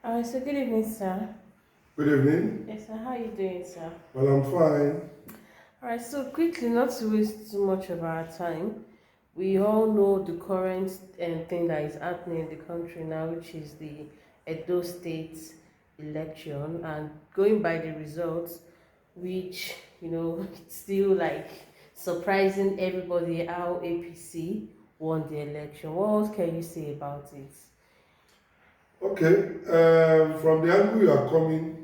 So good evening, sir. Good evening. Yes, sir. How are you doing, sir? Well, I'm fine. So quickly, not to waste too much of our time, we all know the current thing that is happening in the country now, which is the Edo State election, and going by the results, which it's still like surprising everybody how APC won the election. What else can you say about it? Okay. From the angle you are coming,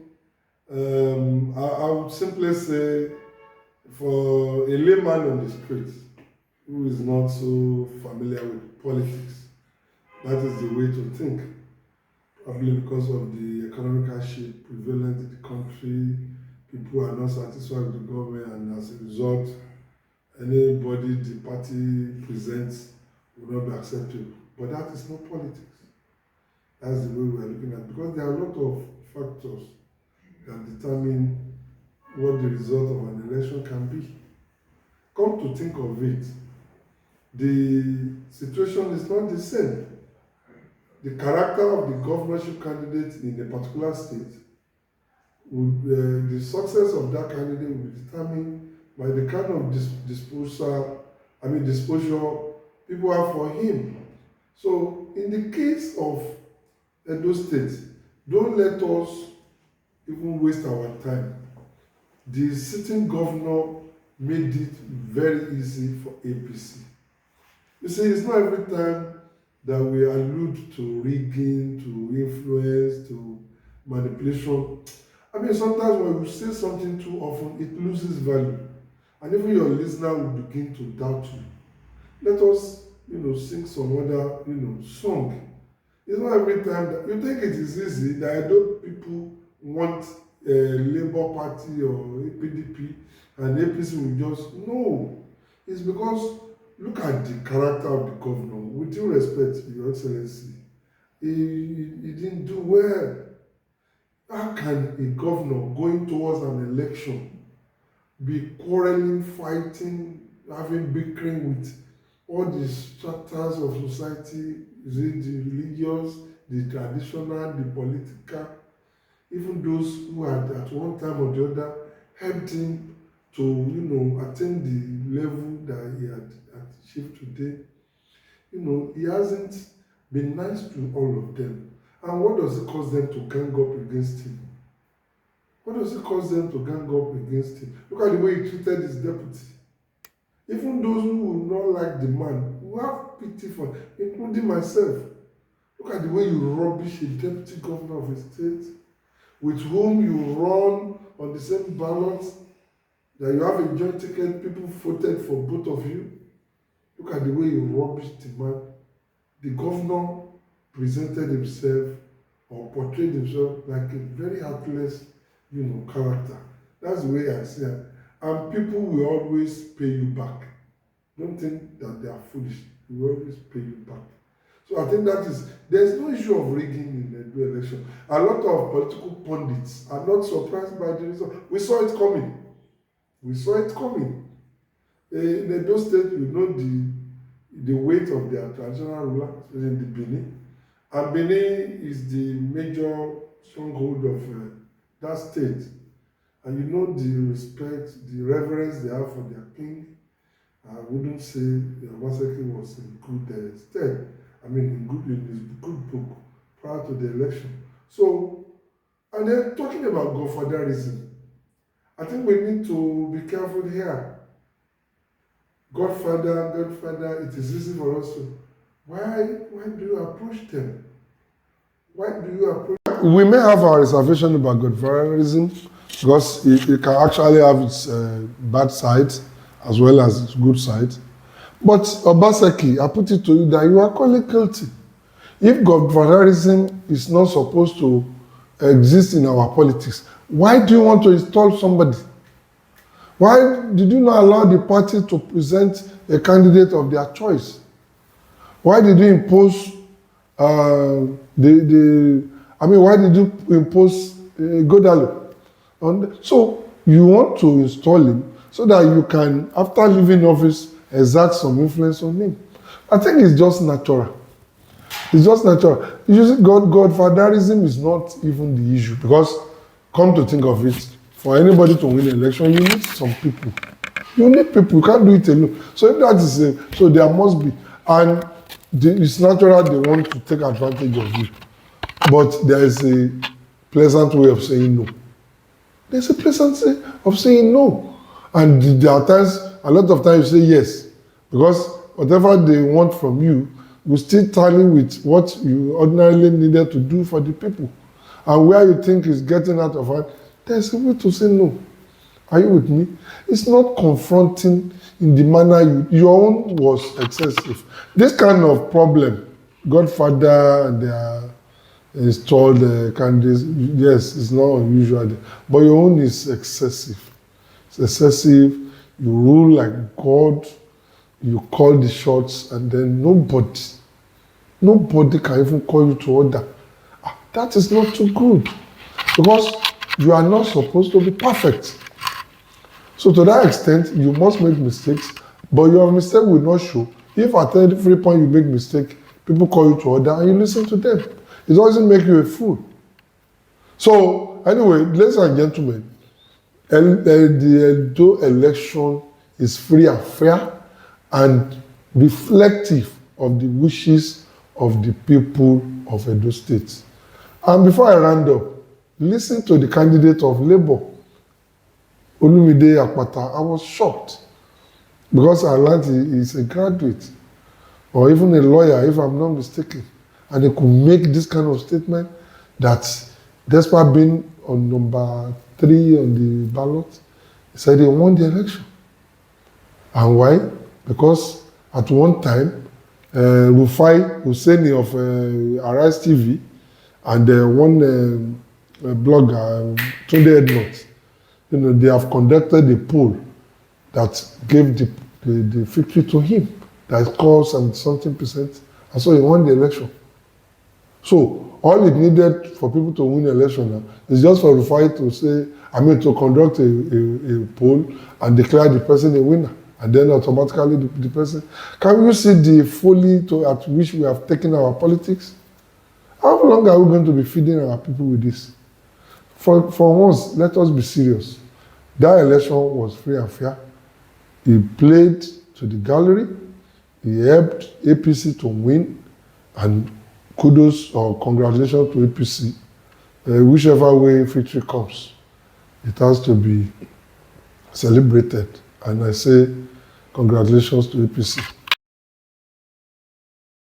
I would simply say for a layman on the street who is not so familiar with politics, that is the way to think. Probably because of the economic hardship prevalent in the country, people are not satisfied with the government, and as a result, anybody the party presents will not be acceptable. But that is not politics. That's the way we are looking at, because there are a lot of factors that determine what the result of an election can be. Come to think of it, the situation is not the same. The character of the governorship candidate in a particular state the success of that candidate will be determined by the kind of disposure people have for him. So in the case of Edo State, don't let us even waste our time. The sitting governor made it very easy for APC. You see, it's not every time that we allude to rigging, to influence, to manipulation. Sometimes when we say something too often, it loses value. And even your listener will begin to doubt you. Let us, sing some other, song. It's not every time that you think it is easy that I know people want a Labour Party or a PDP and APC will just no. It's because look at the character of the governor. With due respect, Your Excellency, he didn't do well. How can a governor going towards an election be quarreling, fighting, having bickering with all the strata of society? Is it the religious, the traditional, the political, even those who had at one time or the other helped him to attain the level that he had achieved today? He hasn't been nice to all of them. And what does it cause them to gang up against him? What does it cause them to gang up against him? Look at the way he treated his deputy. Even those who will not like the man will have pity for him, including myself. Look at the way you rubbish a deputy governor of a state with whom you run on the same ballot, that you have a joint ticket, people voted for both of you. Look at the way you rubbish the man. The governor presented himself or portrayed himself like a very heartless, character. That's the way I see it. And people will always pay you back. Don't think that they are foolish. They will always pay you back. So I think there's no issue of rigging in the election. A lot of political pundits are not surprised by the result. We saw it coming. In Edo State, the weight of their traditional ruler, especially in the Benin. And Benin is the major stronghold of that state. And the respect, the reverence they have for their king. I wouldn't say Obaseki was in good stead. In his good book prior to the election. So, and they're talking about godfatherism. I think we need to be careful here. Godfather, it is easy for us to. Why do you approach them? Why do you approach? We may have our reservation about godfatherism because it can actually have its bad sides as well as its good sides. But Obaseki, I put it to you that you are calling guilty. If godfatherism is not supposed to exist in our politics, why do you want to install somebody? Why did you not allow the party to present a candidate of their choice? Why did you impose why did you impose Godalo? So you want to install him so that you can, after leaving office, exert some influence on him. I think it's just natural. It's just natural. You see, godfatherism is not even the issue because, come to think of it, for anybody to win an election, you need some people. You need people. You can't do it alone. So if that is so there must be, and it's natural they want to take advantage of you, but there is a pleasant way of saying no. There's a pleasant way of saying no, and there are times, a lot of times you say yes, because whatever they want from you will still tally with what you ordinarily needed to do for the people, and where you think is getting out of hand, there's a way to say no. Are you with me? It's not confronting in the manner your own was excessive. This kind of problem, Godfather and their installed candidates, yes, it's not unusual, but your own is excessive. It's excessive. You rule like God. You call the shots, and then nobody can even call you to order. That is not too good, because you are not supposed to be perfect. So to that extent, you must make mistakes, but your mistake will not show. If at every point you make mistake, people call you to order and you listen to them. It doesn't make you a fool. So anyway, ladies and gentlemen, the Edo election is free and fair and reflective of the wishes of the people of Edo State. And before I round up, listen to the candidate of Labour, Olumide Akpata. I was shocked because I learned he is a graduate or even a lawyer, if I'm not mistaken. And he could make this kind of statement that despite being on number 3 on the ballot, he said he won the election. And why? Because at one time, Rufai Husseini of Arise TV and one blogger, Tunde Ednut, they have conducted a poll that gave the victory to him. That scored something percent, and so he won the election. So all it needed for people to win the election now is just for Rufai to conduct a poll and declare the person a winner, and then automatically the person. Can you see the folly at which we have taken our politics? How long are we going to be feeding our people with this? For once, let us be serious. That election was free and fair. He played to the gallery. He helped APC to win, and kudos or congratulations to APC. Whichever way victory comes, it has to be celebrated. And I say congratulations to APC.